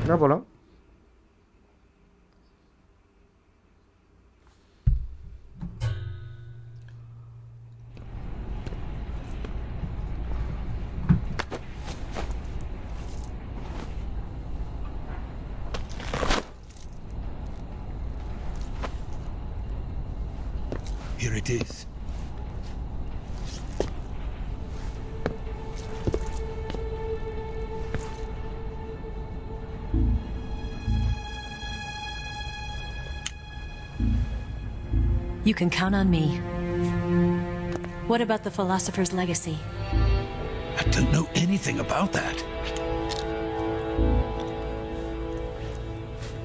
No, pues no. Here it is. You can count on me. What about the philosopher's legacy? I don't know anything about that.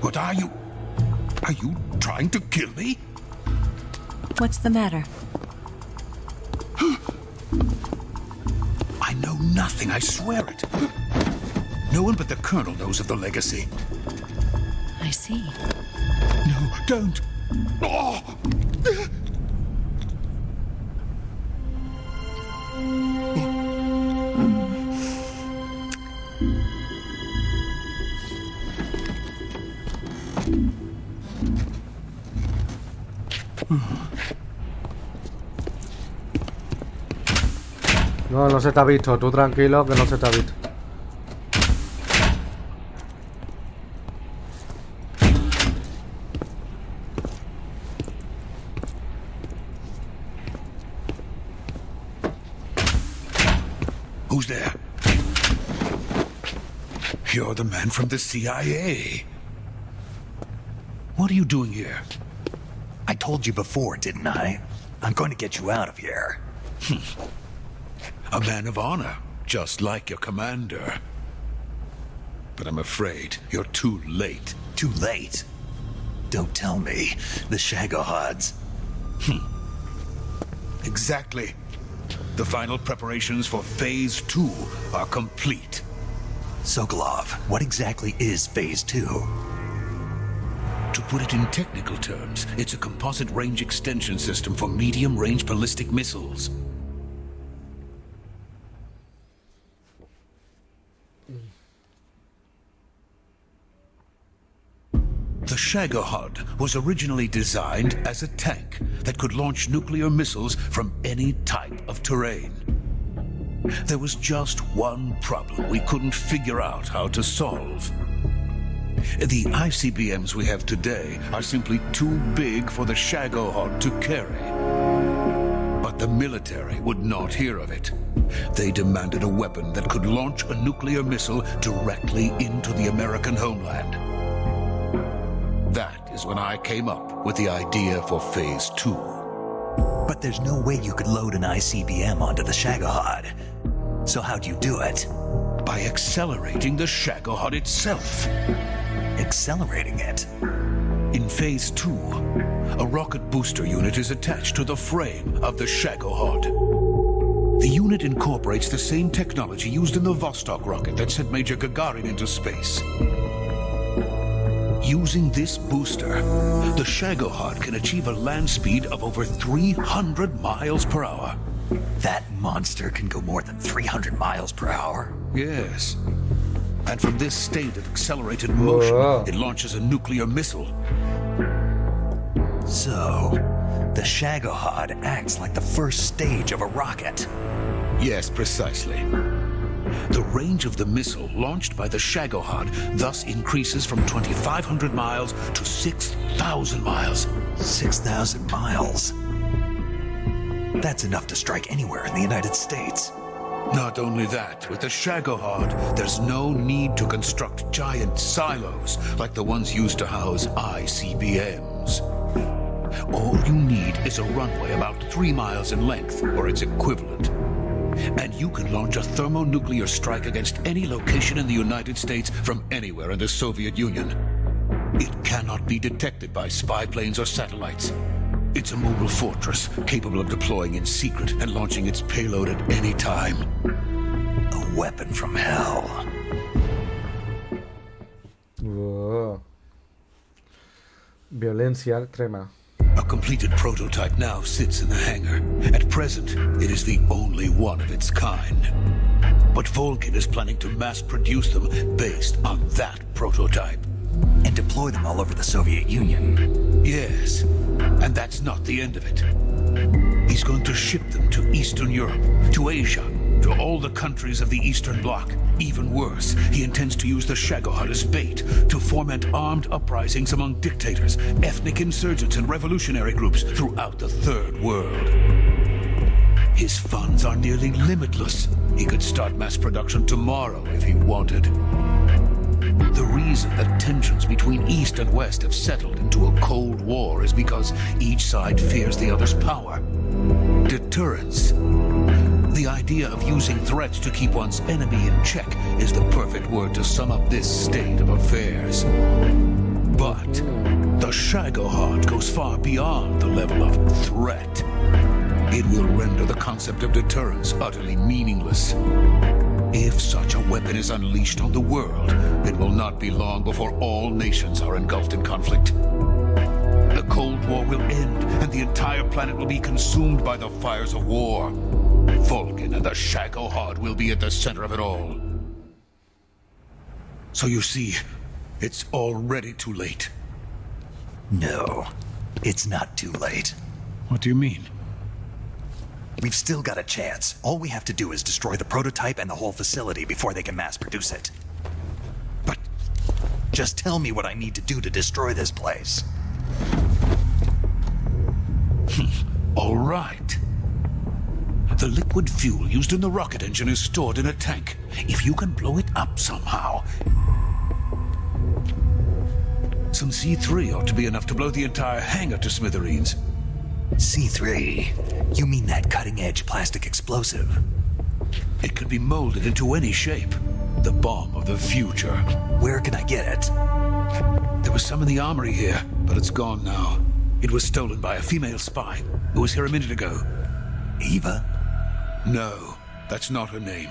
What are you? Are you trying to kill me? What's the matter? I know nothing, I swear it. No one but the Colonel knows of the legacy. I see. No, don't. Oh! No, no se te ha visto. Tú tranquilo, que no se te ha visto. Who's there? You're the man from the CIA. What are you doing here? I told you before, didn't I? I'm going to get you out of here. A man of honor, just like your commander. But I'm afraid you're too late. Too late? Don't tell me. The Shagohods. Exactly. The final preparations for Phase 2 are complete. Sokolov, what exactly is Phase 2? To put it in technical terms, it's a composite range extension system for medium-range ballistic missiles. The Shagohod was originally designed as a tank that could launch nuclear missiles from any type of terrain. There was just one problem we couldn't figure out how to solve. The ICBMs we have today are simply too big for the Shagohod to carry. But the military would not hear of it. They demanded a weapon that could launch a nuclear missile directly into the American homeland. That is when I came up with the idea for Phase 2. But there's no way you could load an ICBM onto the Shagohod. So how'd you do it? By accelerating the Shagohod itself. Accelerating it? In Phase 2, a rocket booster unit is attached to the frame of the Shagohod. The unit incorporates the same technology used in the Vostok rocket that sent Major Gagarin into space. Using this booster, the Shagohod can achieve a land speed of over 300 miles per hour. That monster can go more than 300 miles per hour? Yes. And from this state of accelerated motion, it launches a nuclear missile. So, the Shagohod acts like the first stage of a rocket. Yes, precisely. The range of the missile launched by the Shagohod thus increases from 2,500 miles to 6,000 miles. 6,000 miles? That's enough to strike anywhere in the United States. Not only that, with the Shagohod, there's no need to construct giant silos like the ones used to house ICBMs. All you need is a runway about 3 miles in length, or its equivalent. And you can launch a thermonuclear strike against any location in the United States from anywhere in the Soviet Union. It cannot be detected by spy planes or satellites. It's a mobile fortress, capable of deploying in secret and launching its payload at any time. A weapon from hell. Whoa. Violencia extrema. A completed prototype now sits in the hangar. At present, it is the only one of its kind. But Volkin is planning to mass produce them based on that prototype. And deploy them all over the Soviet Union. Yes, and that's not the end of it. He's going to ship them to Eastern Europe, to Asia, to all the countries of the Eastern Bloc. Even worse, he intends to use the Shagohod as bait to foment armed uprisings among dictators, ethnic insurgents, and revolutionary groups throughout the Third World. His funds are nearly limitless. He could start mass production tomorrow if he wanted. The reason that tensions between East and West have settled into a Cold War is because each side fears the other's power. Deterrence. The idea of using threats to keep one's enemy in check is the perfect word to sum up this state of affairs. But the Shagohod goes far beyond the level of threat. It will render the concept of deterrence utterly meaningless. If such a weapon is unleashed on the world, it will not be long before all nations are engulfed in conflict. The Cold War will end, and the entire planet will be consumed by the fires of war. Vulcan and the Shagohod will be at the center of it all. So you see, it's already too late. No, it's not too late. What do you mean? We've still got a chance. All we have to do is destroy the prototype and the whole facility before they can mass produce it. But just tell me what I need to do to destroy this place. all right. The liquid fuel used in the rocket engine is stored in a tank. If you can blow it up somehow, some C3 ought to be enough to blow the entire hangar to smithereens. C3? You mean that cutting-edge plastic explosive? It could be molded into any shape. The bomb of the future. Where can I get it? There was some in the armory here, but it's gone now. It was stolen by a female spy who was here a minute ago. Eva? No, that's not her name.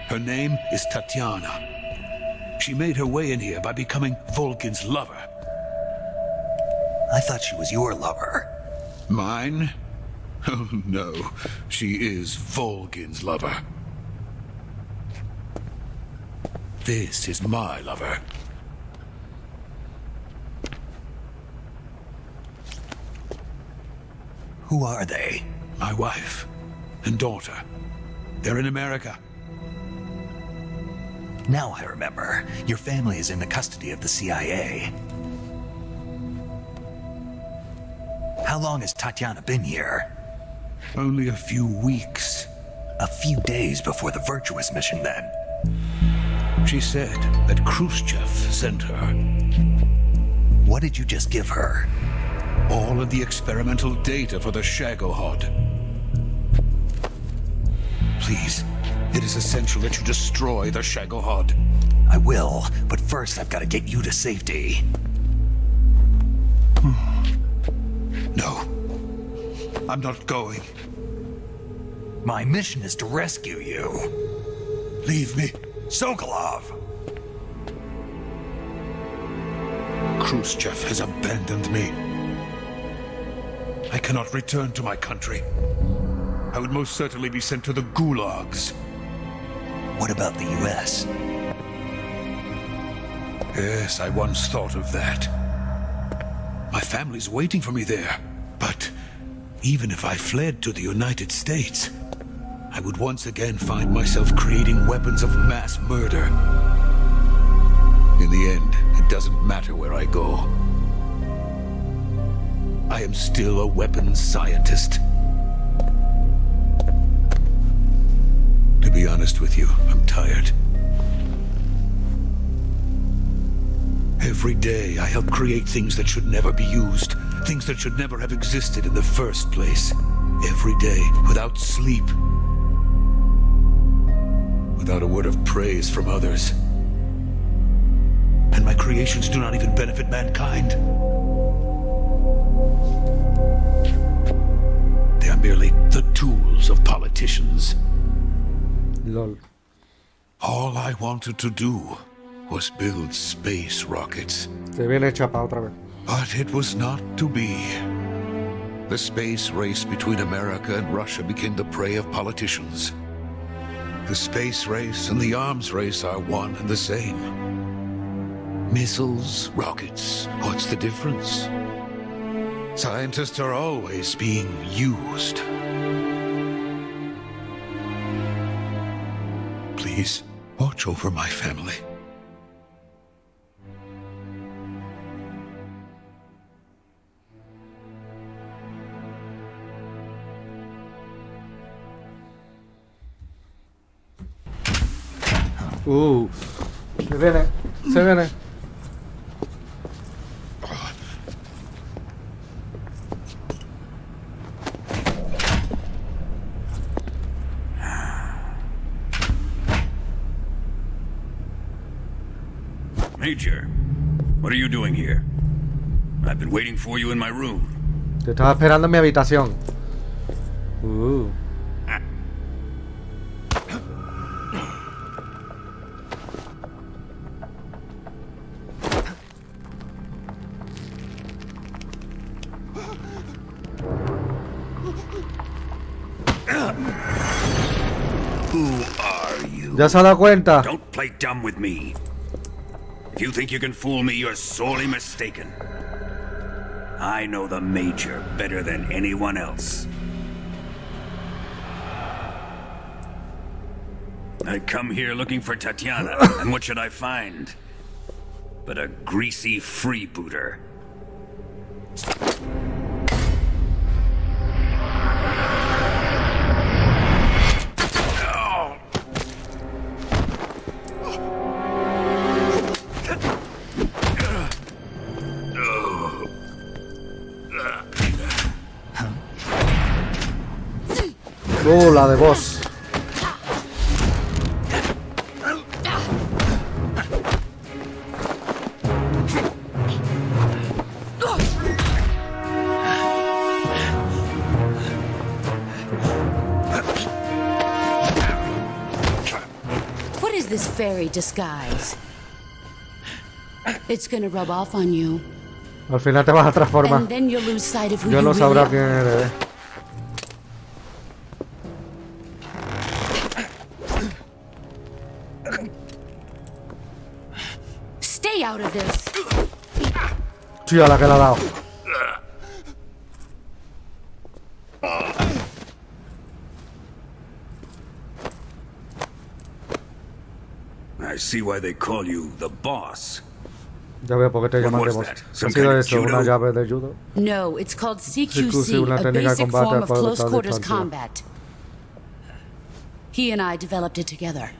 Her name is Tatiana. She made her way in here by becoming Vulcan's lover. I thought she was your lover. Mine? Oh no, she is Vulcan's lover. This is my lover. Who are they? My wife and daughter. They're in America. Now I remember. Your family is in the custody of the CIA. How long has Tatiana been here? Only a few weeks. A few days before the Virtuous mission, then. She said that Khrushchev sent her. What did you just give her? All of the experimental data for the Shagohod. Please, it is essential that you destroy the Shagohod. I will, but first I've got to get you to safety. No, I'm not going. My mission is to rescue you. Leave me. Sokolov! Khrushchev has abandoned me. I cannot return to my country. I would most certainly be sent to the gulags. What about the US? Yes, I once thought of that. My family's waiting for me there. But even if I fled to the United States, I would once again find myself creating weapons of mass murder. In the end, it doesn't matter where I go. I am still a weapons scientist. To be honest with you, I'm tired. Every day, I help create things that should never be used, things that should never have existed in the first place. Every day, without sleep, without a word of praise from others. And my creations do not even benefit mankind. They are merely the tools of politicians. LOL. All I wanted to do was build space rockets. Se viene chapa otra vez. But it was not to be. The space race between America and Russia became the prey of politicians. The space race and the arms race are one and the same. Missiles, rockets, what's the difference? Scientists are always being used. Please, watch over my family. Se viene, se viene. Major, what are you doing here? I've been waiting for you in my room. Te estaba esperando en mi habitación. Who are you? Ya se ha dado cuenta. Don't play dumb with me. If you think you can fool me, you're sorely mistaken. I know the Major better than anyone else. I come here looking for Tatiana, and what should I find? But a greasy freebooter. La de boss. What is this fairy disguise? It's gonna rub off on you, Al final te vas a transformar. and then you'll lose sight of who Yo you no really sabrá are. quién eres. Stay out of this. Tía, la que le ha dado. I see why they call you the boss. Ya veo por qué te llaman de was boss. that? Ha Some sido kind of eso, una judo? llave de judo. No, it's called CQC, CQC, una a técnica de basic combate form a of corta close quarters distancia. combat. He and I developed it together.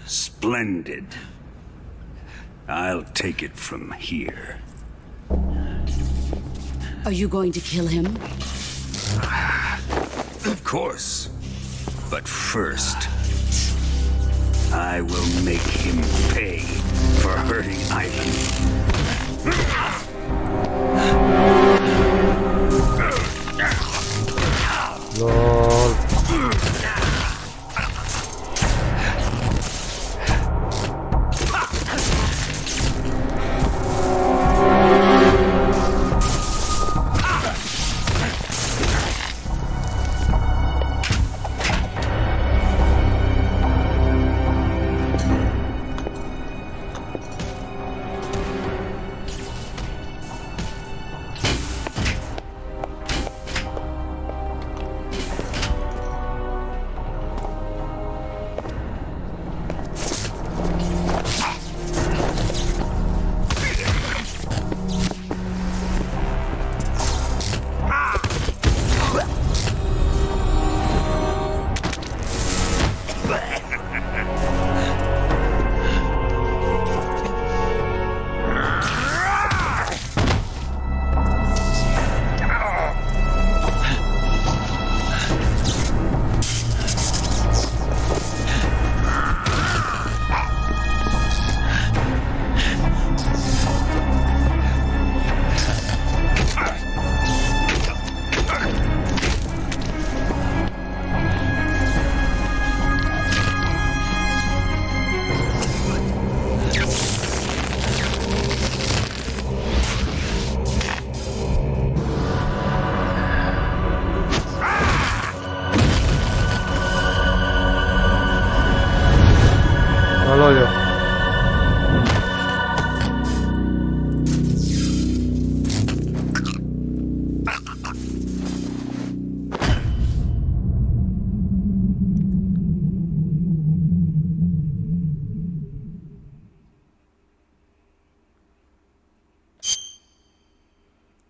Splendid. I'll take it from here. Are you going to kill him? Of course. But first, I will make him pay for hurting Ivan. LOL.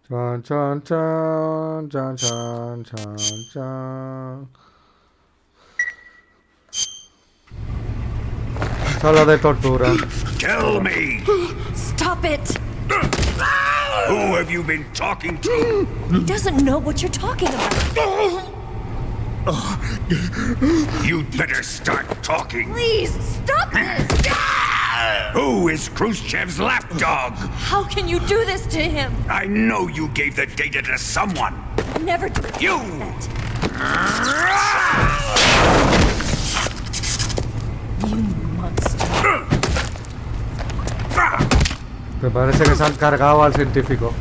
Chan, chan, chan, chan, chan, chan, chan. Sala de tortura. Tell me, Stop it! who have you been talking to? He doesn't know what you're talking about. You'd better start talking. Please, stop this! Who is Khrushchev's lapdog? How can you do this to him? I know you gave the data to someone. Never do You! You monster. Me parece que se han cargado al científico.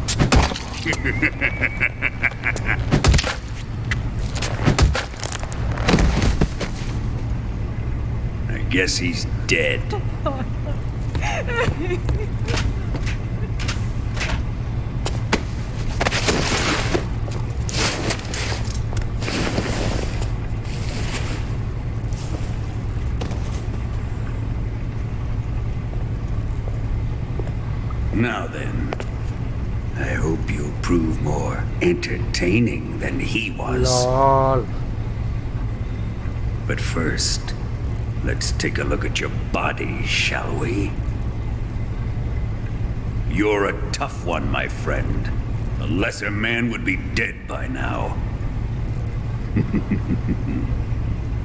I guess he's dead. Now then, I hope you'll prove more entertaining than he was. LOL. But first, let's take a look at your body, shall we? You're a tough one, my friend. A lesser man would be dead by now.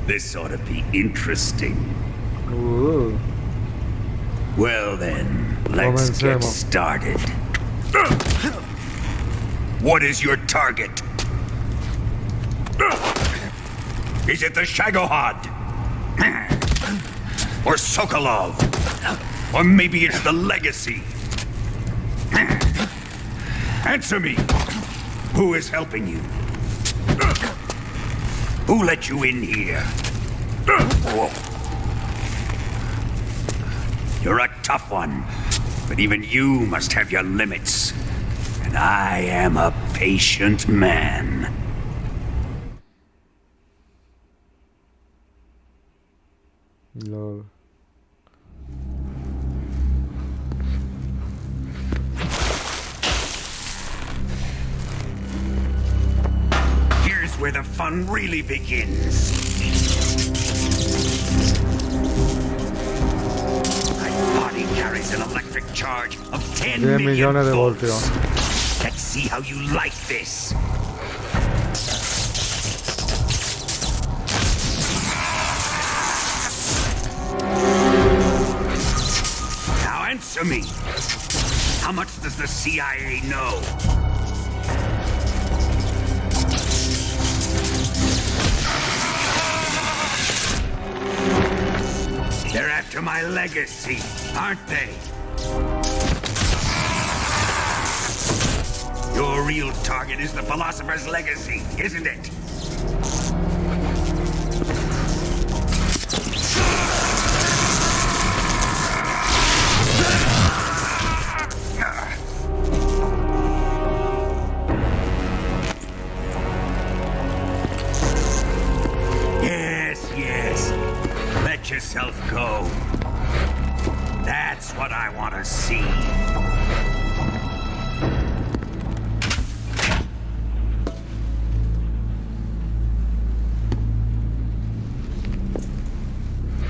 This ought to be interesting. Well then, let's get Comencemos. started. What is your target? Is it the Shagohod? Or Sokolov? Or maybe it's the Legacy? Answer me! Who is helping you? Who let you in here? You're a tough one, but even you must have your limits. And I am a patient man. LOL. Here's where the fun really begins. My body carries an electric charge of 10 10 million millones de volts. voltios. Let's see how you like this. Now answer me. How much does the CIA know? They're after my legacy, aren't they? Your real target is the philosopher's legacy, isn't it? Yes, yes. Let yourself go. That's what I want to see.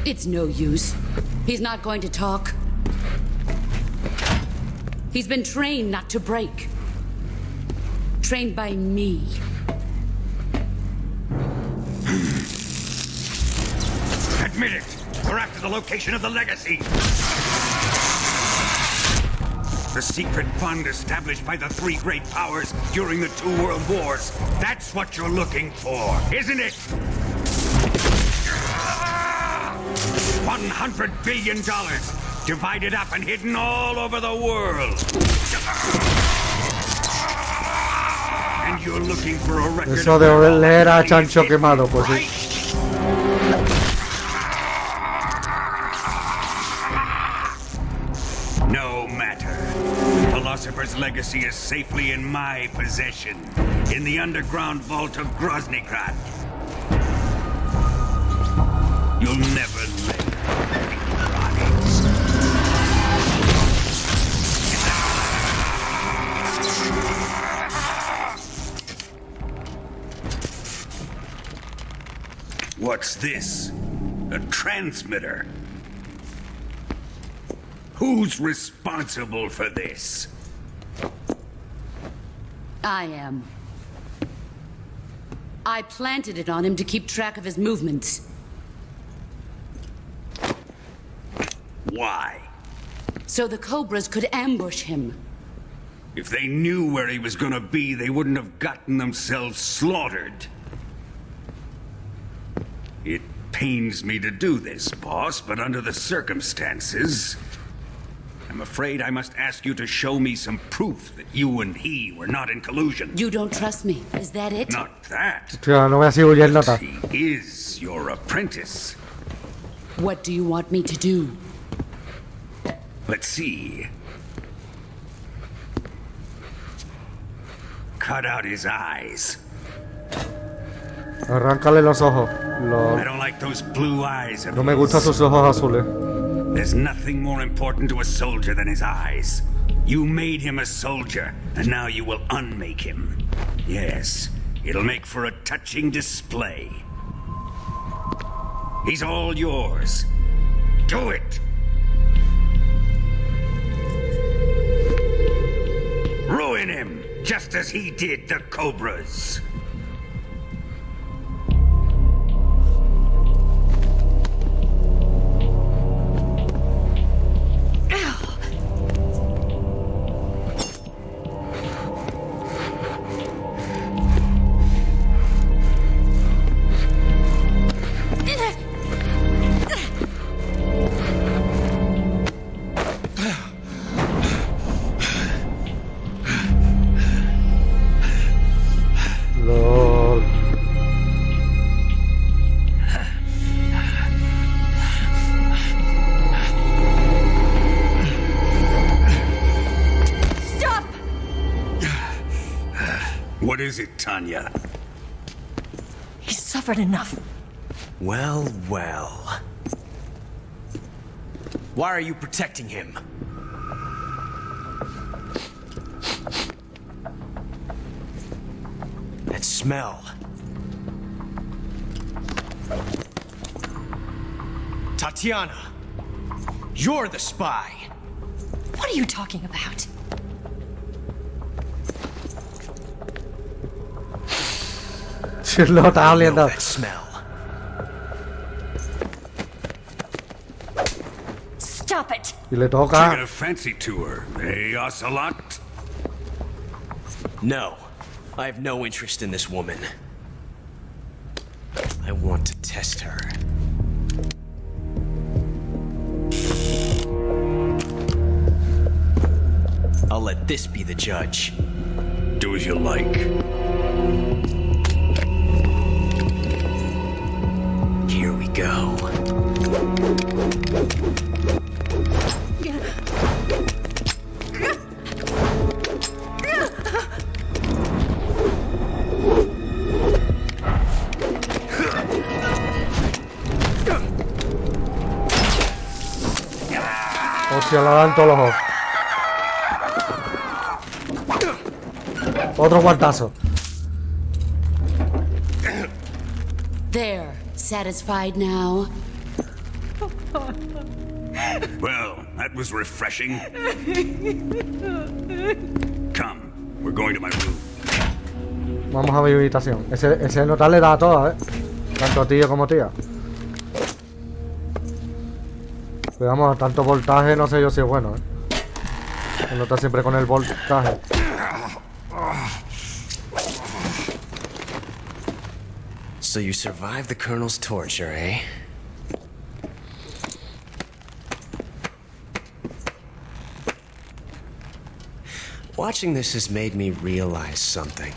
It's no use. He's not going to talk. He's been trained not to break. Trained by me. Admit it. We're after the location of the legacy. The secret fund established by the three great powers during the 2 world wars. That's what you're looking for, isn't it? $100 billion, divided up and hidden all over the world. And you're looking for a record. Eso de leer a Chancho quemado, pues sí. No matter. Philosopher's legacy is safely in my possession, in the underground vault of Groznygrad. You'll never live. What's this? A transmitter? Who's responsible for this? I am. I planted it on him to keep track of his movements. Why? So the Cobras could ambush him. If they knew where he was gonna be, they wouldn't have gotten themselves slaughtered. It pains me to do this, boss, but under the circumstances, I'm afraid I must ask you to show me some proof that you and he were not in collusion. You don't trust me, is that it? Not that. Tío, no voy a seguir huyendo. He is your apprentice. What do you want me to do? Let's see. Cut out his eyes. Arráncale los ojos. I don't like those blue eyes of No me his. gustan sus ojos azules. There's nothing more important to a soldier than his eyes. You made him a soldier, and now you will unmake him. Yes, it'll make for a touching display. He's all yours. Do it! Ruin him, just as he did the Cobras. Lol. Stop! What is it, Tanya? He's suffered enough. Well, well. Why are you protecting him? That smell. Tatiana, you're the spy. What are you talking about? Lo está I know oliendo. that smell. Stop it! Y le Taking toca. a fancy tour, eh, Ocelot? No, I have no interest in this woman. I want to test her. I'll let this be the judge. Do as you like. Here we go. Hostia, le dan todos los ojos. Otro guantazo. There. Satisfied now? Well, that was refreshing. Come, we're going to my room. Vamos a mi habitación. Ese nota le da a todas, tanto tío como tía. Pero vamos, tanto voltaje no sé yo si es bueno, El nota siempre con el voltaje. So you survived the Colonel's torture, eh? Watching this has made me realize something.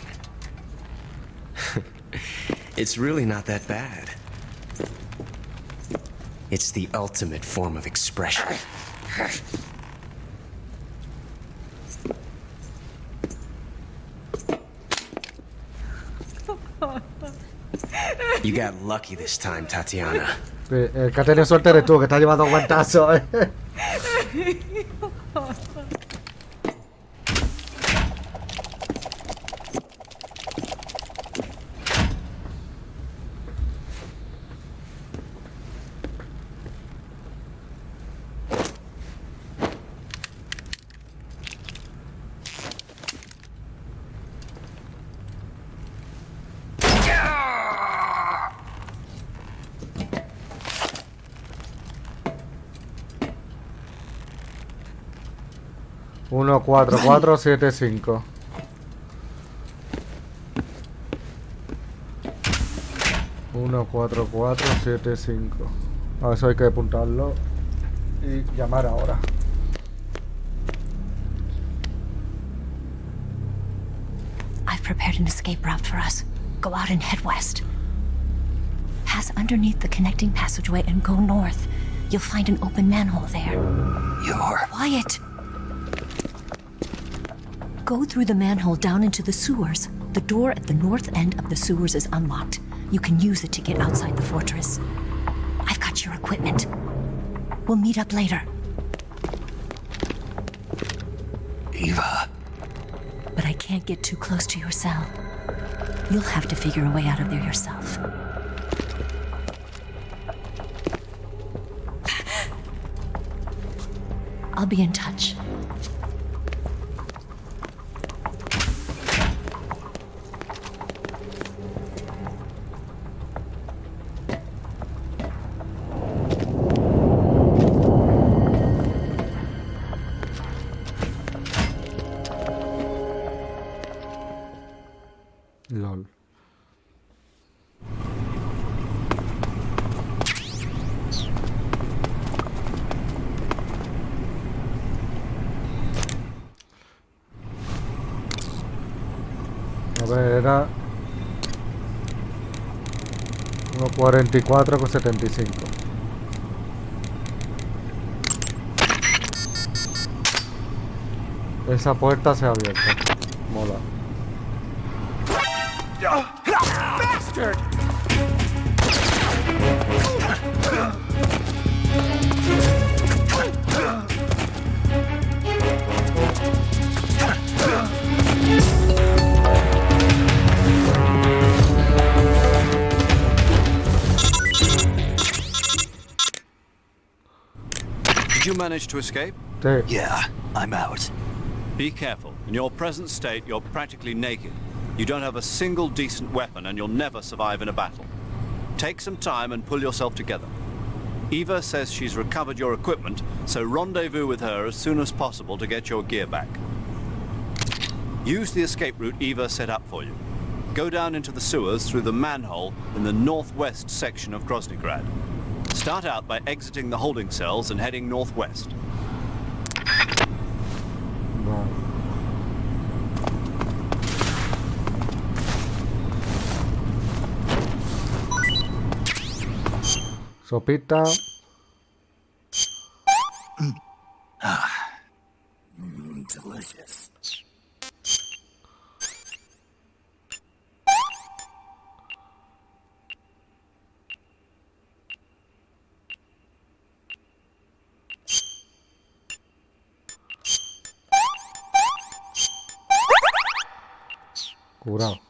It's really not that bad. It's the ultimate form of expression. You got lucky this time, Tatiana. El que ha tenido suerte eres tú, que estás llevando guantazos, 1, 4, 4, 7, 5. Uno, 4, 4, 7, 5. A eso hay que apuntarlo y llamar ahora. I've prepared an escape route for us. Go out and head west. Pass underneath the connecting passageway and go north. You'll find an open manhole there. You're... Quiet! Go through the manhole down into the sewers. The door at the north end of the sewers is unlocked. You can use it to get outside the fortress. I've got your equipment. We'll meet up later. Eva. But I can't get too close to your cell. You'll have to figure a way out of there yourself. I'll be in touch. LOL. A ver, era 1,44 con 75. Esa puerta se ha abierto. Mola. Bastard! Did you manage to escape? Sí. Yeah, I'm out. Be careful. In your present state, you're practically naked. You don't have a single decent weapon, and you'll never survive in a battle. Take some time and pull yourself together. Eva says she's recovered your equipment, so rendezvous with her as soon as possible to get your gear back. Use the escape route Eva set up for you. Go down into the sewers through the manhole in the northwest section of Groznygrad. Start out by exiting the holding cells and heading northwest. Vale. Sopita. Delicious. Curado.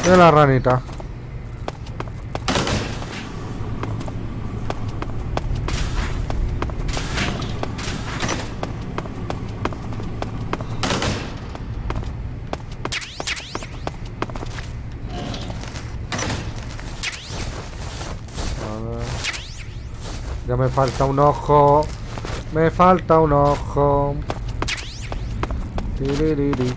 De la ranita. A ver. Ya me falta un ojo. Me falta un ojo. Tiririri.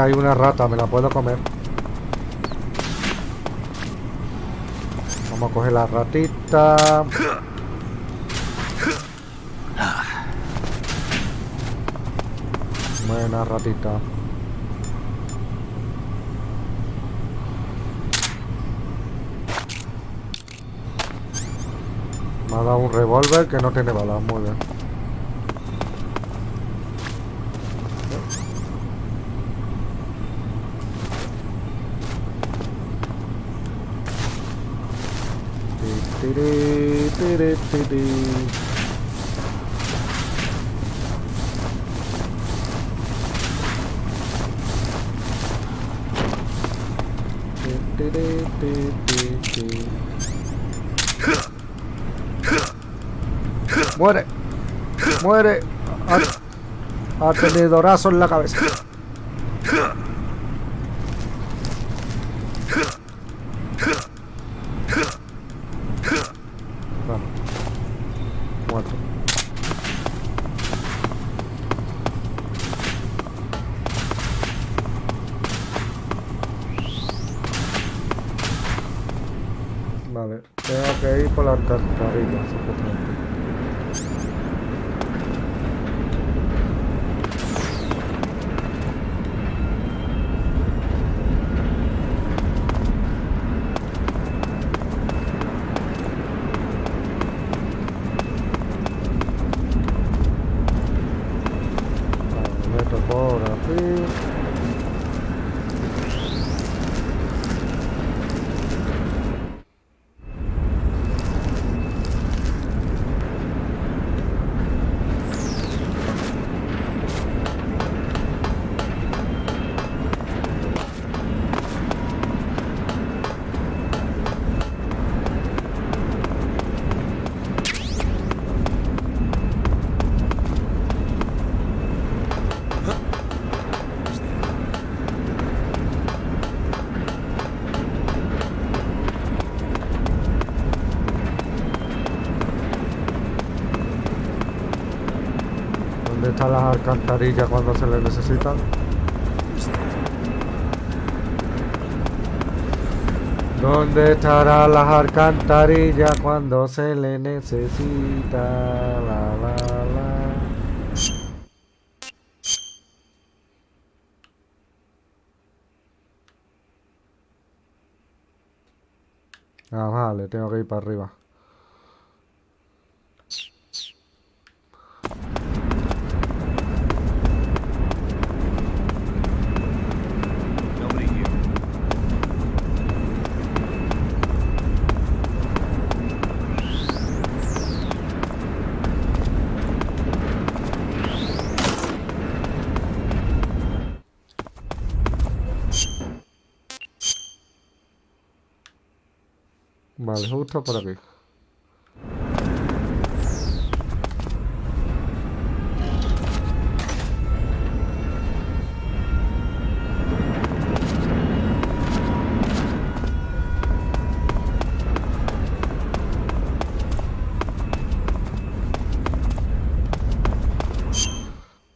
Hay una rata, me la puedo comer. Vamos a coger la ratita. Buena ratita. Me ha dado un revólver que no tiene balas, muy bien. Sí. Tiri, tiri, tiri. Tiri, tiri, tiri, tiri. Muere. Muere. Ha tenido raso en la cabeza. Vamos. Muerto. Vale, tengo que ir por la alcantarilla, supuestamente. Por aquí. ¿Dónde están las alcantarillas cuando se les necesitan? ¿Dónde estarán las alcantarillas cuando se le necesita? La, la, la. Ah, vale, tengo que ir para arriba. Vale, justo por aquí.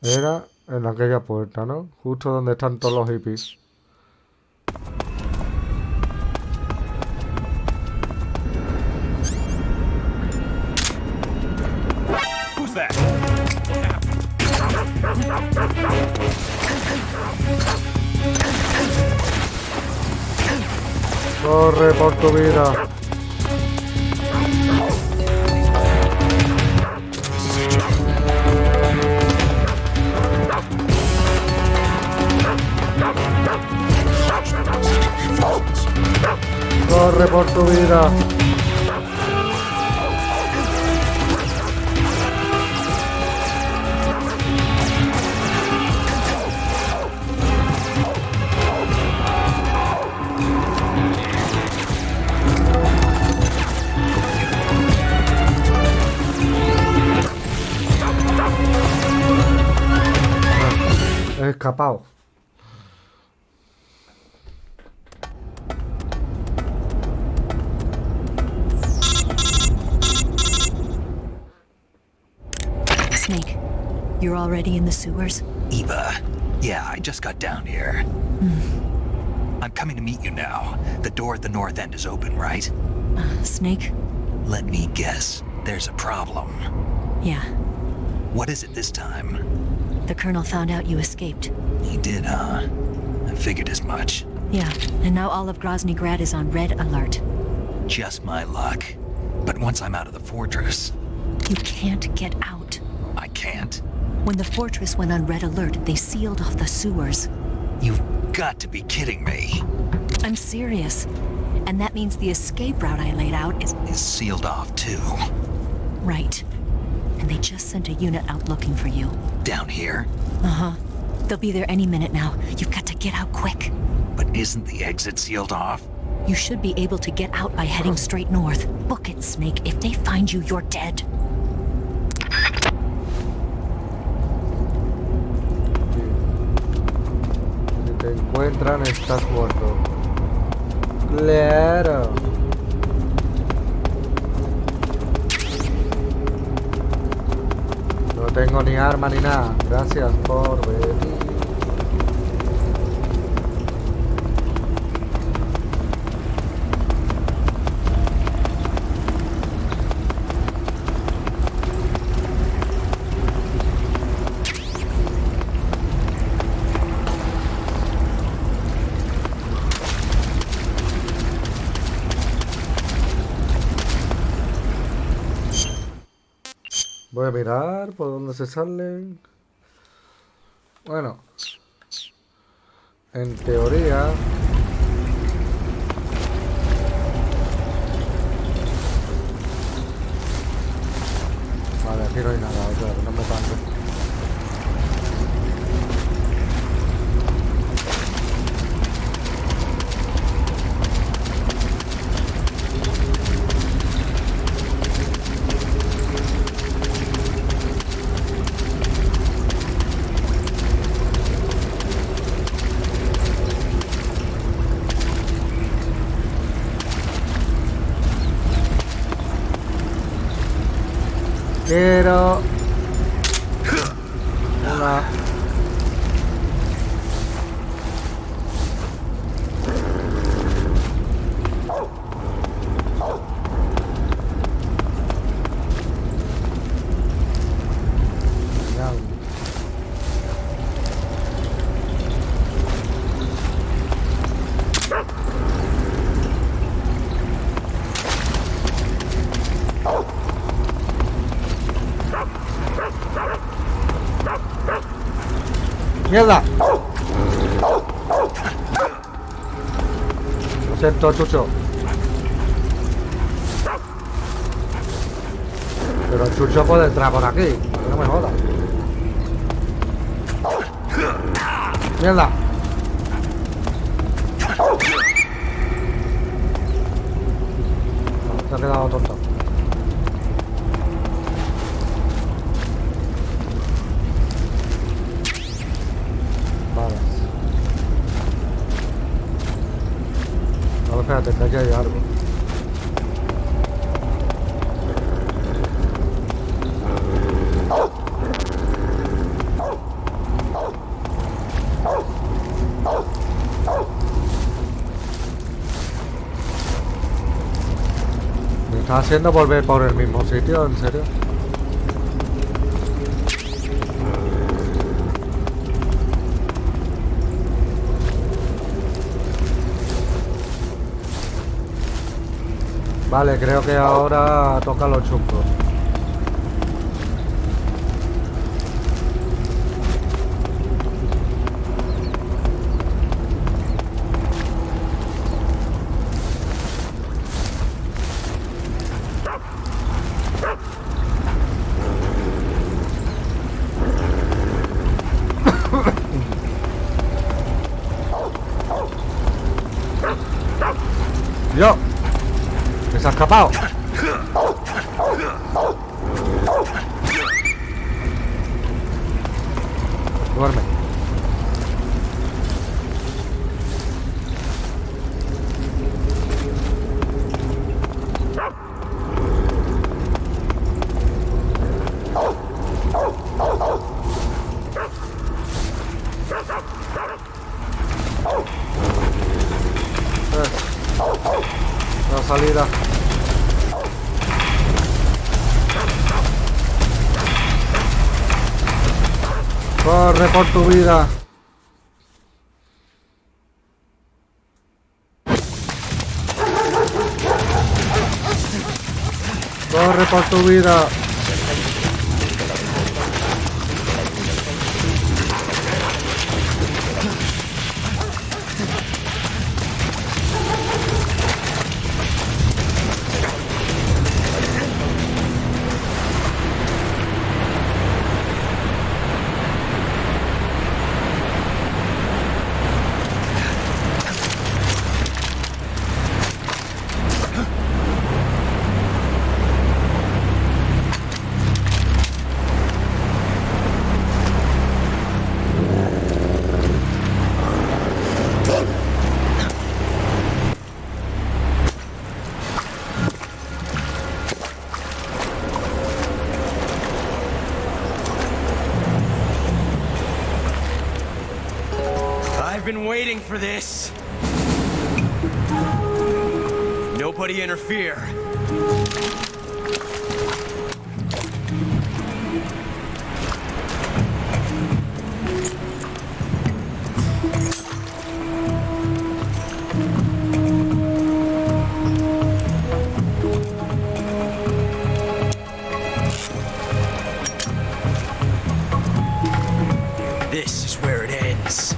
Era en aquella puerta, ¿no? Justo donde están todos los hippies. Corre por tu vida. Corre por tu vida. He escapado. Snake, you're already in the sewers? Eva, yeah, I just got down here. I'm coming to meet you now. The door at the north end is open, right? Snake? Let me guess. There's a problem. Yeah. What is it this time? The Colonel found out you escaped. He did, huh? I figured as much. Yeah, and now all of Grozny Grad is on red alert. Just my luck. But once I'm out of the fortress... You can't get out. I can't? When the fortress went on red alert, they sealed off the sewers. You've got to be kidding me. I'm serious. And that means the escape route I laid out is sealed off too. right. And they just sent a unit out looking for you. Down here? Uh-huh. They'll be there any minute now. You've got to get out quick. But isn't the exit sealed off? You should be able to get out by heading straight north. Book it, Snake. If they find you, you're dead. Si te encuentran, estás muerto. Claro. No tengo ni arma ni nada. Gracias por venir. Voy a mirar por dónde se salen. Bueno, en teoría vale, aquí no hay nada, o sea, no me tanto. Quiero una ¡mierda! Lo siento, Chucho. Pero el Chucho puede entrar por aquí. No me jodas. ¡Mierda! No, se ha quedado tonto. Espérate, que aquí hay algo. Me está haciendo volver por el mismo sitio, ¿en serio? Vale, creo que ahora toca los chungos. Yo. Se ha escapado. Duerme. La salida. Corre por tu vida. Corre por tu vida. been waiting for this. Nobody interfere. This is where it ends.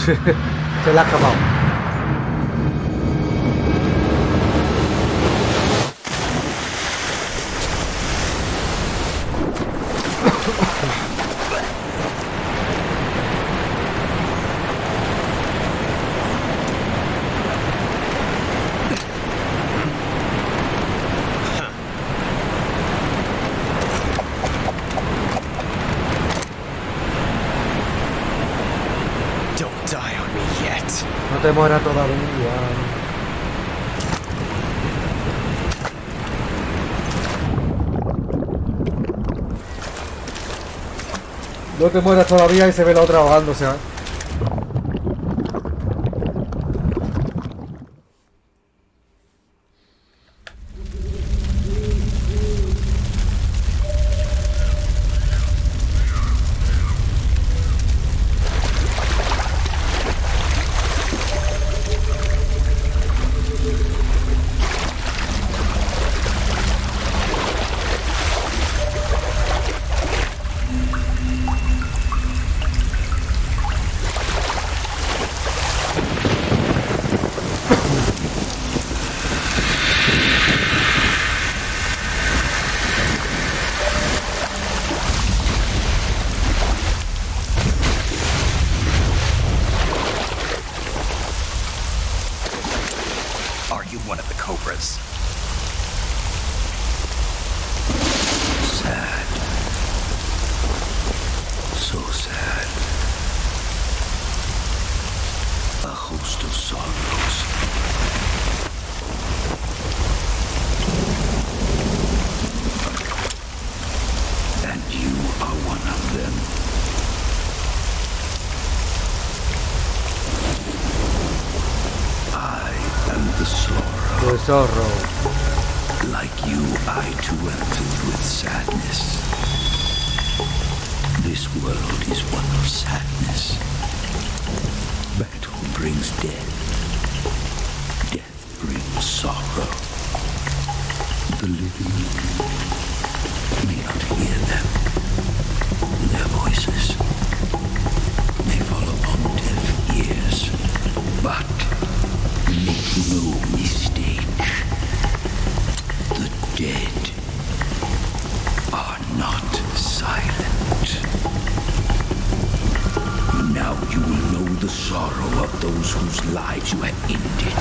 Se la ha acabado. Don't die on me yet. No te mueras todavía. No te mueras todavía y se ve la otra ahogándose, ¿eh? Are you one of the cobras? Sad. So sad. A host of sorrows. And you are one of them. I am the sorrow. The sorrow. Like you, I too am filled with sadness. This world is one of sadness. Battle brings death. Death brings sorrow. The living may not hear them. Their voices may fall upon deaf ears. But make no mistake. The dead are not silent. Now you will know the sorrow of those whose lives you have ended.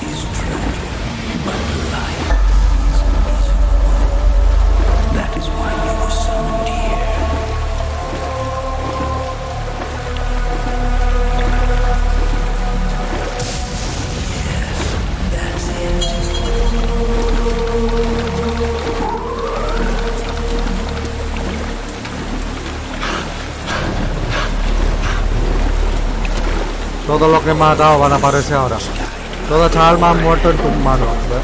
Is tragic, but life is miserable. That is why you were summoned here. Yes, that's it. Todo lo que he matado van a aparecer ahora. Todas estas almas han muerto en tus manos, ¿ves?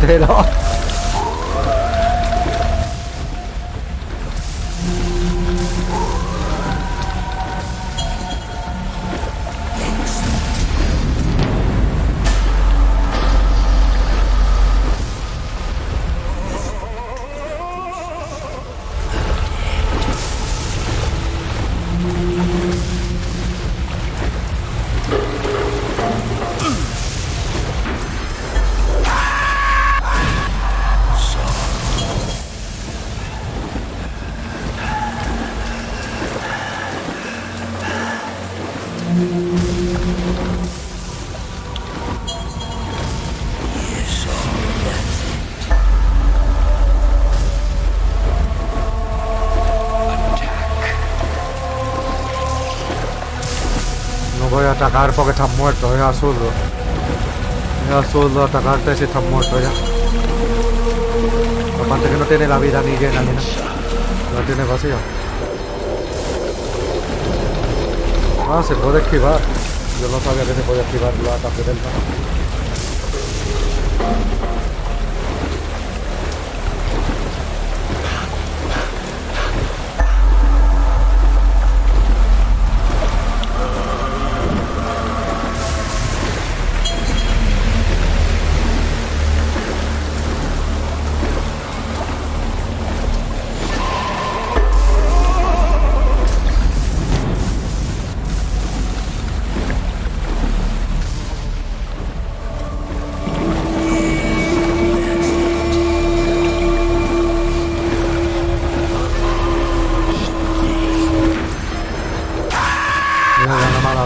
entero. No voy a atacar porque estás muerto, es absurdo. Es absurdo atacarte si estás muerto ya. Aparte que no tiene la vida ni llena ni nada. La tiene vacía. Ah, se puede esquivar. Yo no sabía que se podía esquivar los ataques del mar.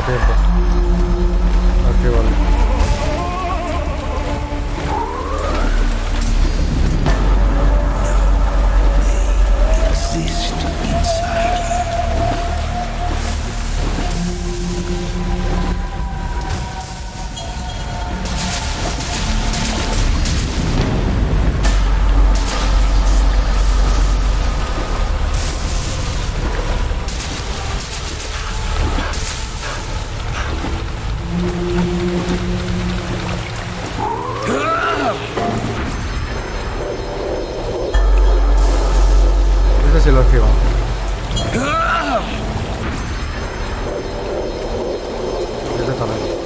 Tiempo. Activarlo. Ese sí lo esquiva. Ese también.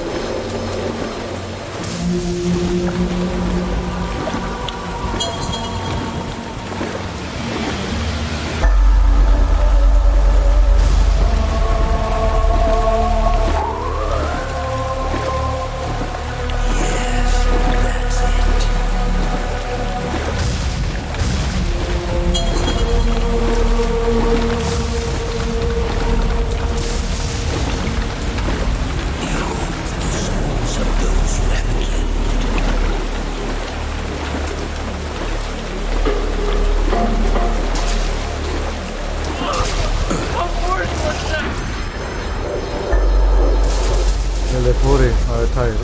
El de Fury, a ver, está ahí.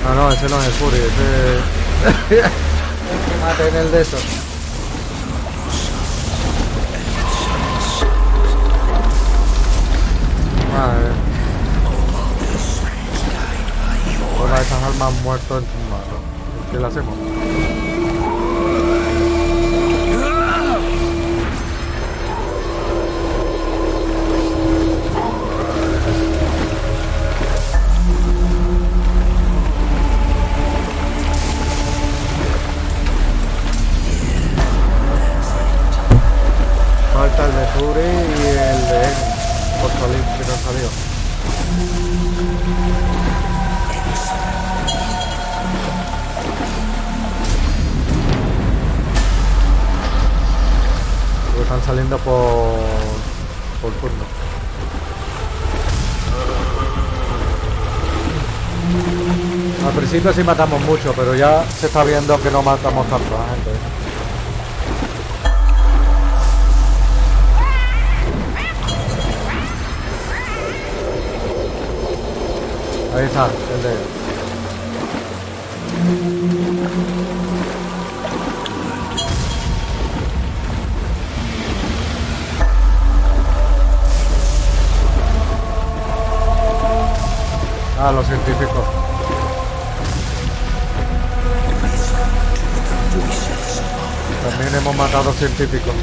Ah, no, ese no es el Fury, ese... que mate en el de esos. Vale. Todas esas almas muertas en tus manos. ¿Qué le hacemos? Falta el de Fury y el de él, por salir, que no han salido. Porque están saliendo por turno. Al principio sí matamos mucho, pero ya se está viendo que no matamos tanta gente. Ahí está, el de... Ah, los científicos. También hemos matado científicos.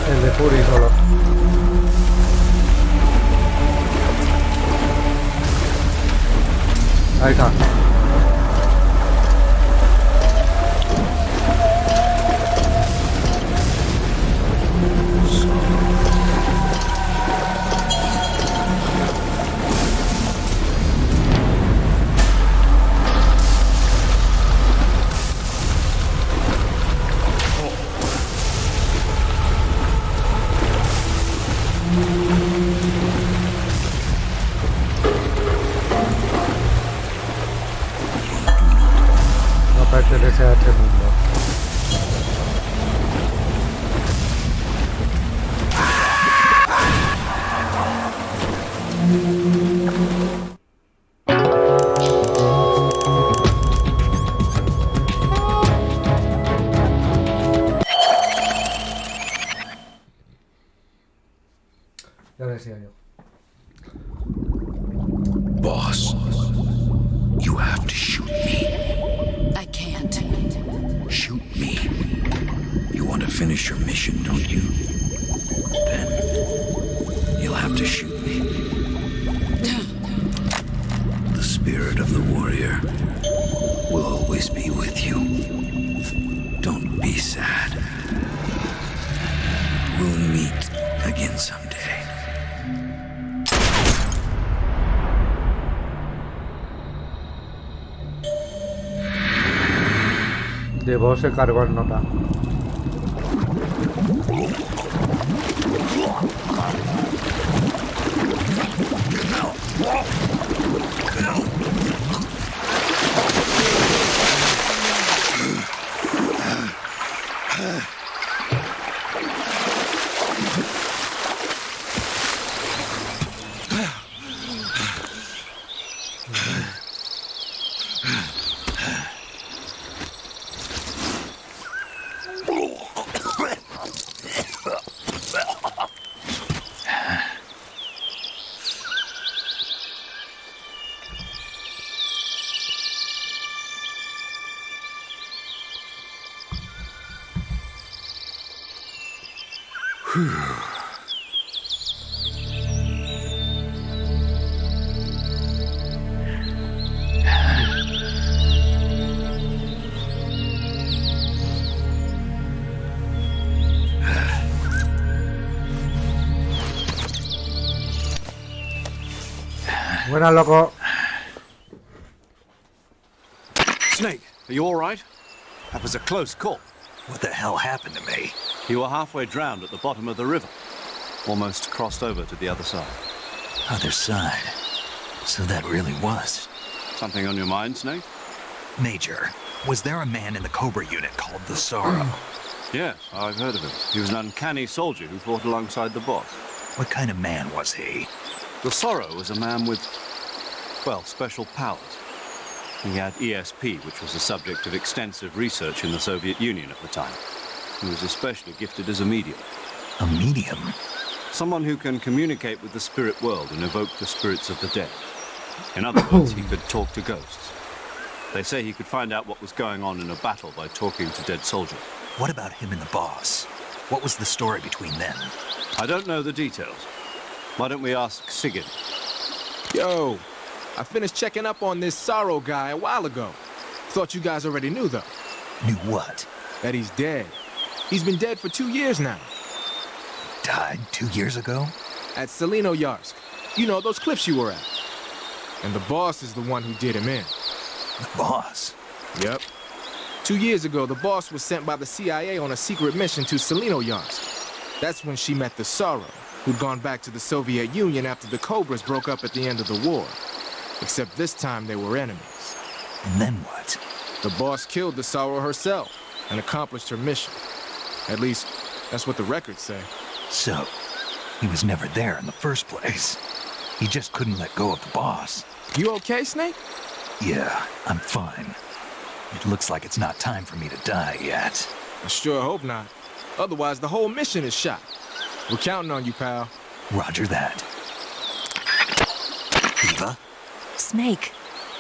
El de Fury solo. Ahí está. Pertenece a este mundo. Ya decía yo. Boss, you have to shoot me. I can't. Shoot me. You want to finish your mission, don't you? Then you'll have to shoot me. The spirit of the warrior will always be with you. Don't be sad. We'll meet again someday. De vos se cargó el nota. Buenas, loco. Snake, are you all right? That was a close call. What the hell happened to me? You were halfway drowned at the bottom of the river. Almost crossed over to the other side. Other side. So that really was. Something on your mind, Snake? Major, was there a man in the Cobra unit called the Sorrow? Yes, I've heard of him. He was an uncanny soldier who fought alongside the boss. What kind of man was he? The Sorrow was a man with, well, special powers. He had ESP, which was the subject of extensive research in the Soviet Union at the time. He was especially gifted as a medium. A medium? Someone who can communicate with the spirit world and evoke the spirits of the dead. In other words, he could talk to ghosts. They say he could find out what was going on in a battle by talking to dead soldiers. What about him and the boss? What was the story between them? I don't know the details. Why don't we ask Sigurd? Yo, I finished checking up on this Sorrow guy a while ago. Thought you guys already knew, though. Knew what? That he's dead. He's been dead for 2 years now. Died 2 years ago? At Selino Yarsk. You know, those cliffs you were at. And the boss is the one who did him in. The boss? Yep. 2 years ago, the boss was sent by the CIA on a secret mission to Selinoyansk. That's when she met the Sorrow, who'd gone back to the Soviet Union after the Cobras broke up at the end of the war. Except this time they were enemies. And then what? The boss killed the Sorrow herself and accomplished her mission. At least, that's what the records say. So, he was never there in the first place. He just couldn't let go of the boss. You okay, Snake? Yeah, I'm fine. It looks like it's not time for me to die yet. I sure hope not. Otherwise, the whole mission is shot. We're counting on you, pal. Roger that. Eva? Snake,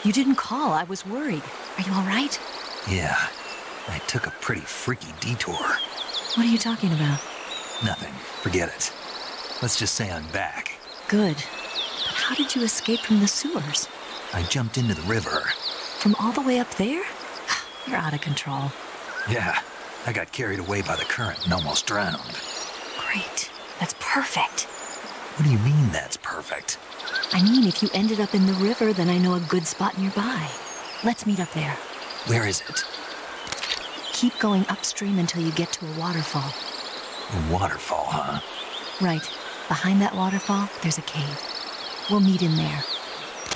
you didn't call. I was worried. Are you all right? Yeah, I took a pretty freaky detour. What are you talking about? Nothing. Forget it. Let's just say I'm back. Good. But how did you escape from the sewers? I jumped into the river. From all the way up there? You're out of control. Yeah, I got carried away by the current and almost drowned. Great. That's perfect. What do you mean that's perfect? I mean, if you ended up in the river, then I know a good spot nearby. Let's meet up there. Where is it? Keep going upstream until you get to a waterfall. A waterfall, huh? Right. Behind that waterfall, there's a cave. We'll meet in there.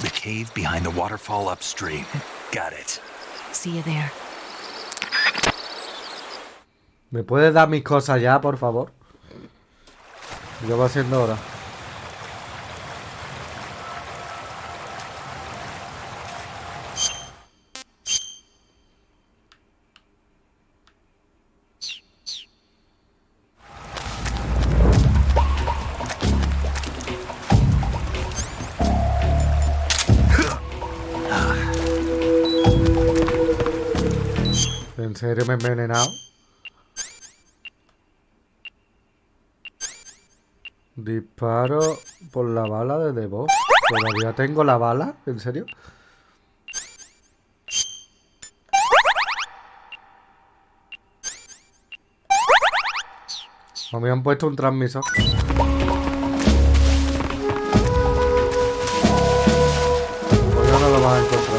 The cave behind the waterfall upstream. Got it. See you there. ¿Me puedes dar mis cosas ya, por favor? Ya va siendo hora. ¿En serio me he envenenado? Disparo por la bala de The Boss. ¿Todavía tengo la bala? ¿En serio? Me habían puesto un transmisor. Pues ya no lo vas a encontrar.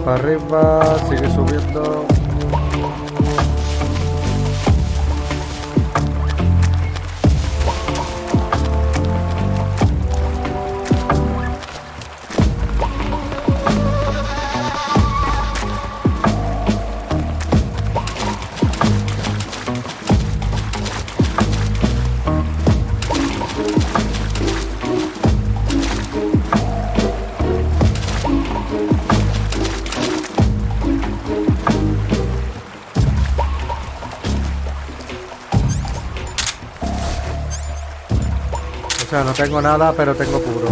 Para arriba, sigue subiendo. O sea, no tengo nada, pero tengo puro.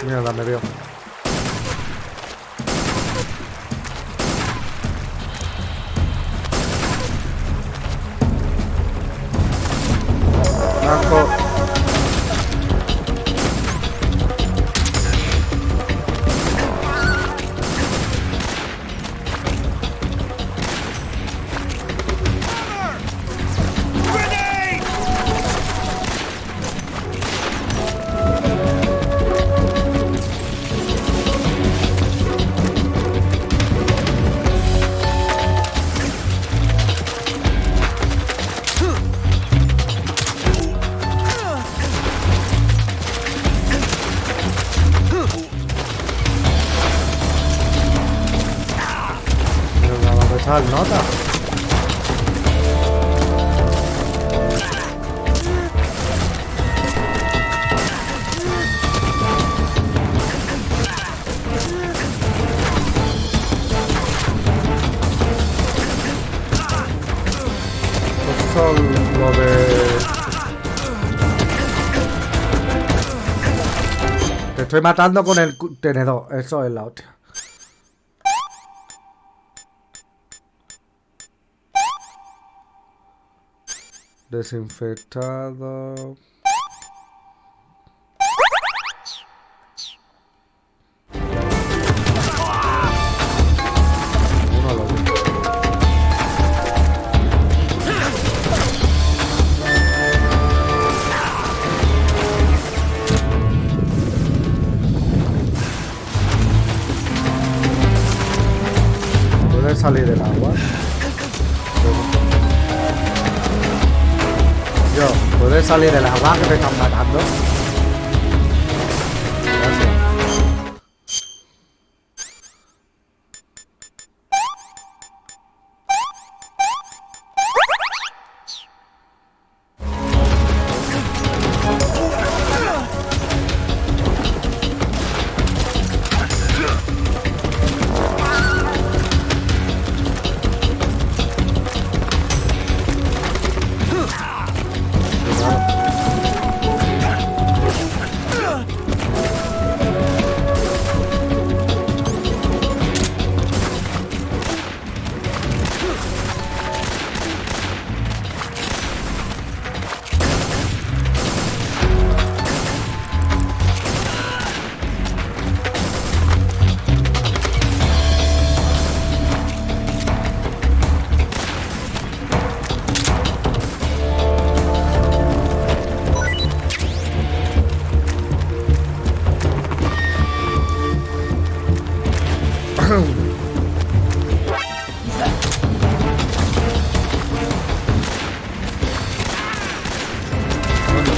Mierda, me veo. Blanco. pasar nota. Eso lo de... Te estoy matando con el tenedor. Eso es la hostia. Desinfectado. Uno lo vi. ¿Puede salir del agua? ¿Puedes salir del agua que te están matando? Gracias.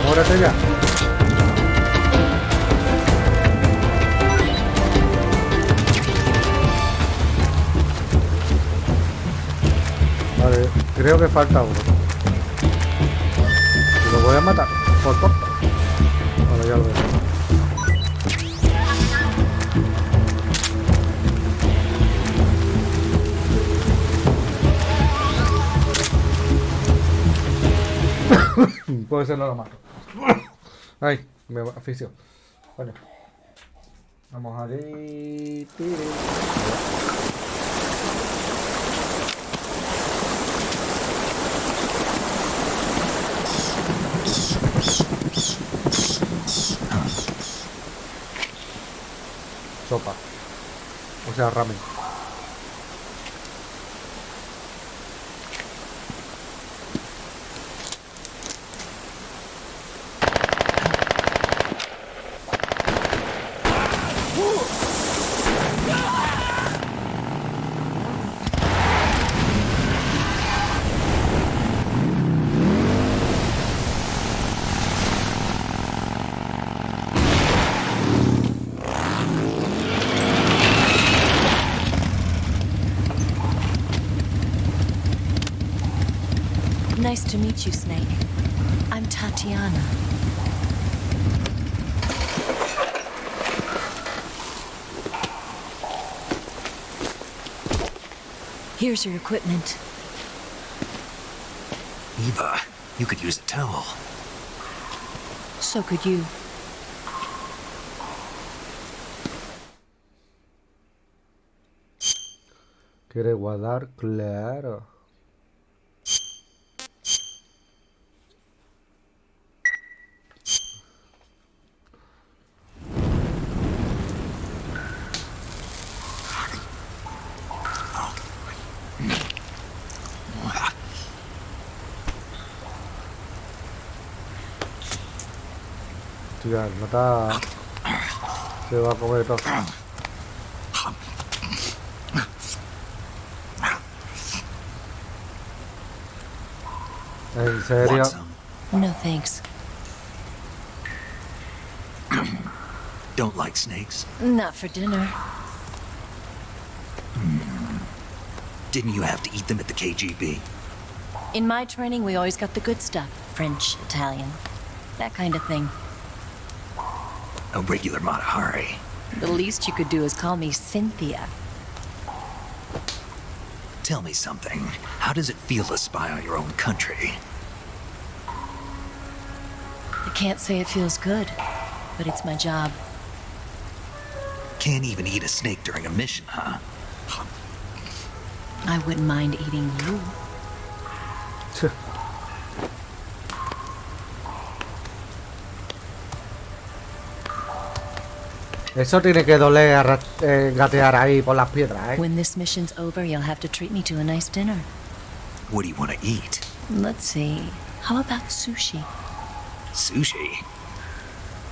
Muérete ya. Vale, creo que falta uno. Y lo voy a matar por tonto. Vale, ya lo veo. Puede ser, no lo mato. Ay, me aficio. Bueno. Vamos a ir. Sopa. O sea, ramen. Nice to meet you, Snake. I'm Tatiana. Here's your equipment. Eva, you could use a towel. So could you. ¿Quiere guardar? Claro. Hostia, no está... Se va a comer todo. ¿En serio? No thanks. Don't like snakes? Not for dinner. Didn't you have to eat them at the KGB? In my training, we always got the good stuff. French, Italian, that kind of thing. A regular Matahari. The least you could do is call me Cynthia. Tell me something. How does it feel to spy on your own country? I can't say it feels good, but it's my job. Can't even eat a snake during a mission, huh? I wouldn't mind eating you. Eso tiene que doler gatear ahí por las piedras, ¿eh? When this mission's over, you'll have to treat me to a nice dinner. What do you want to eat? Let's see. How about sushi? Sushi?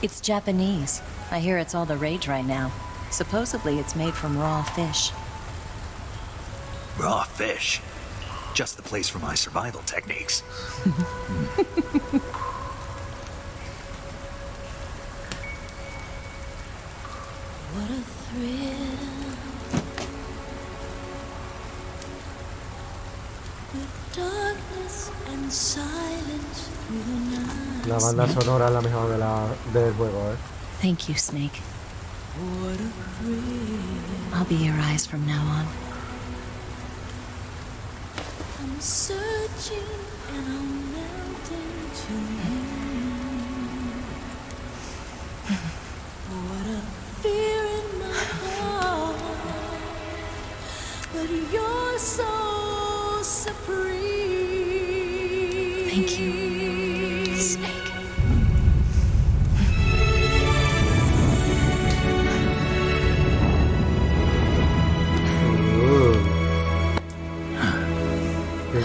It's Japanese. I hear it's all the rage right now. Supposedly, it's made from raw fish. Raw fish? Just the place for my survival techniques. What a thrill. The darkness and silence through the night. La banda sonora es la mejor del juego, ¿eh? Thank you, Snake. What a thrill. I'll be your eyes from now on. I'm searching and I'm melting to you. What a fear in my heart, but you're so supreme. Thank you, Snake.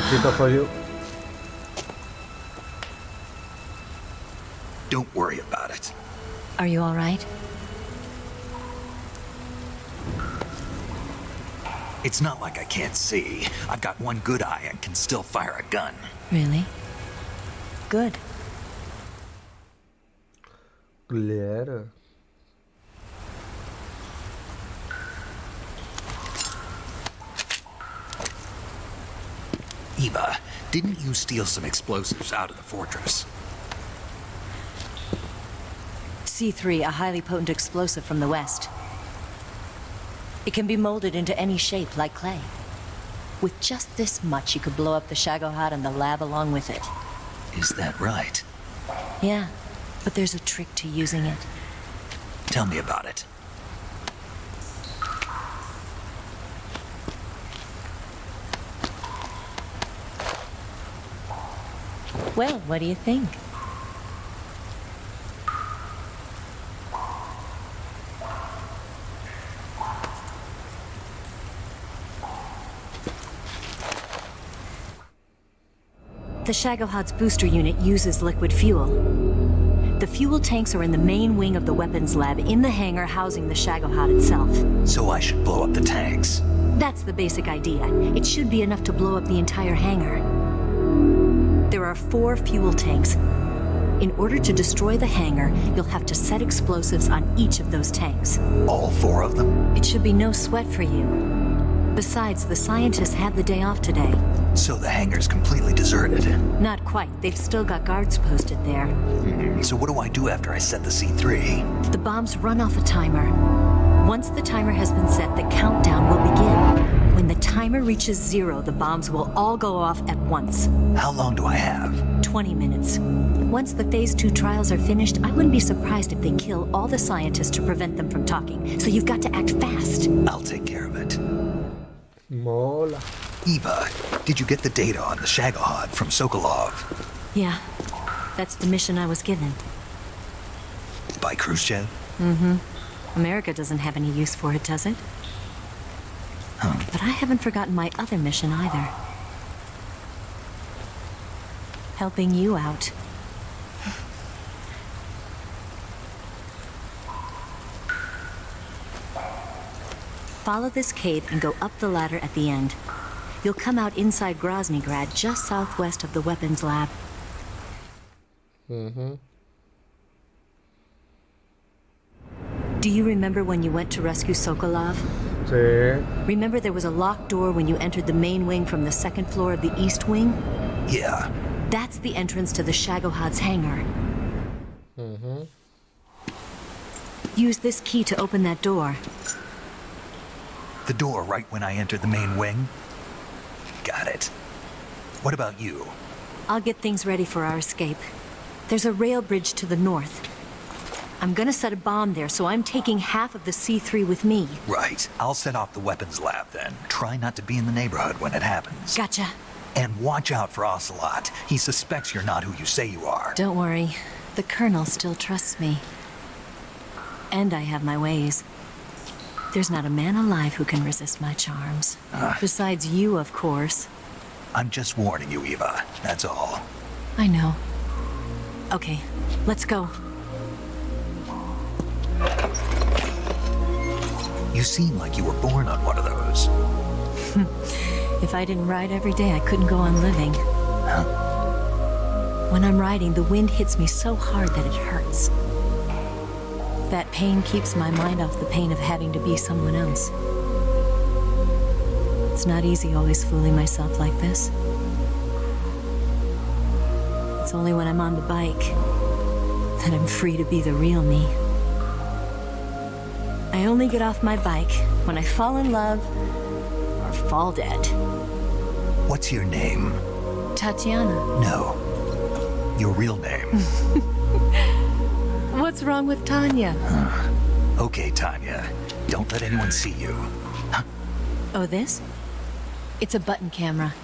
Tipo for you. Don't worry about it. Are you all right? It's not like I can't see. I've got one good eye and can still fire a gun. Really? Good. Claro. Eva, didn't you steal some explosives out of the fortress? C3, a highly potent explosive from the west. It can be molded into any shape, like clay. With just this much, you could blow up the Shagohod and the lab along with it. Is that right? Yeah, but there's a trick to using it. Tell me about it. Well, what do you think? The Shagohod's booster unit uses liquid fuel. The fuel tanks are in the main wing of the weapons lab in the hangar housing the Shagohod itself. So I should blow up the tanks. That's the basic idea. It should be enough to blow up the entire hangar. There are 4 fuel tanks. In order to destroy the hangar, you'll have to set explosives on each of those tanks. All 4 of them? It should be no sweat for you. Besides, the scientists had the day off today. So the hangar's completely deserted. Not quite. They've still got guards posted there. So what do I do after I set the C3? The bombs run off a timer. Once the timer has been set, the countdown will begin. When the timer reaches 0, the bombs will all go off at once. How long do I have? 20 minutes. Once the Phase 2 trials are finished, I wouldn't be surprised if they kill all the scientists to prevent them from talking. So you've got to act fast. I'll take care of it. Mola. Eva, did you get the data on the Shagohod from Sokolov? Yeah, that's the mission I was given. By Khrushchev? America doesn't have any use for it, does it? Huh. But I haven't forgotten my other mission either. Helping you out. Follow this cave and go up the ladder at the end. You'll come out inside Groznygrad, just southwest of the weapons lab. Do you remember when you went to rescue Sokolov? Sí. Remember there was a locked door when you entered the main wing from the second floor of the east wing? Yeah. That's the entrance to the Shagohod's hangar. Use this key to open that door. The door right when I entered the main wing? Got it. What about you? I'll get things ready for our escape. There's a rail bridge to the north. I'm gonna set a bomb there, so I'm taking half of the C3 with me. Right. I'll set off the weapons lab then. Try not to be in the neighborhood when it happens. Gotcha. And watch out for Ocelot. He suspects you're not who you say you are. Don't worry. The Colonel still trusts me. And I have my ways. There's not a man alive who can resist my charms. Besides you, of course. I'm just warning you, Eva. That's all. I know. Okay, let's go. You seem like you were born on one of those. If I didn't ride every day, I couldn't go on living. When I'm riding, the wind hits me so hard that it hurts. That pain keeps my mind off the pain of having to be someone else. It's not easy always fooling myself like this. It's only when I'm on the bike that I'm free to be the real me. I only get off my bike when I fall in love or fall dead. What's your name? Tatiana. No. Your real name. What's wrong with Tanya? Okay, Tanya. Don't let anyone see you. Oh, this? It's a button camera.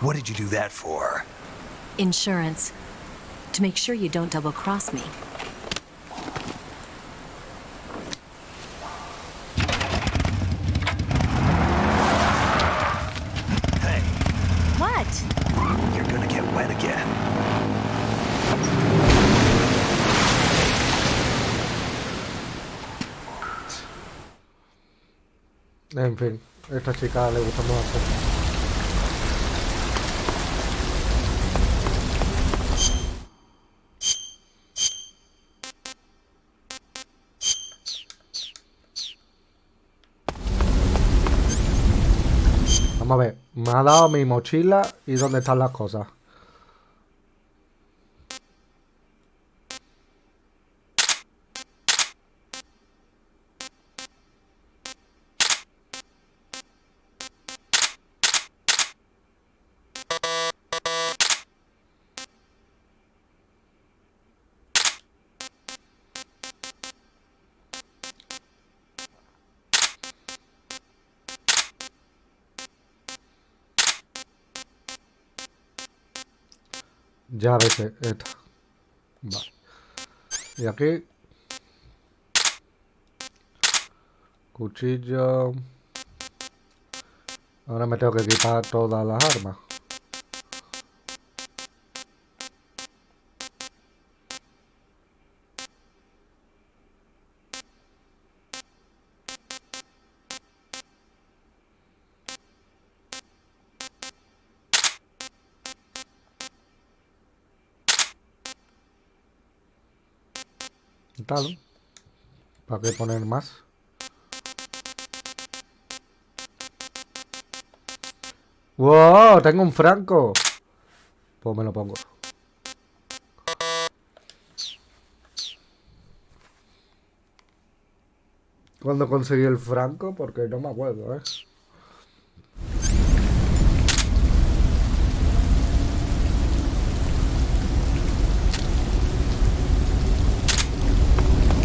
What did you do that for? Insurance. To make sure you don't double-cross me. Hey, What? you're gonna get wet again. En fin, a esta chica le gusta más hacer. Vamos a ver, me ha dado mi mochila y dónde están las cosas. Ya ves esta. Vale. Y aquí. Cuchillo. Ahora me tengo que equipar todas las armas. Tal. ¿Para qué poner más? ¡Wow! Tengo un franco. Pues me lo pongo. ¿Cuándo conseguí el franco? Porque no me acuerdo, ¿eh?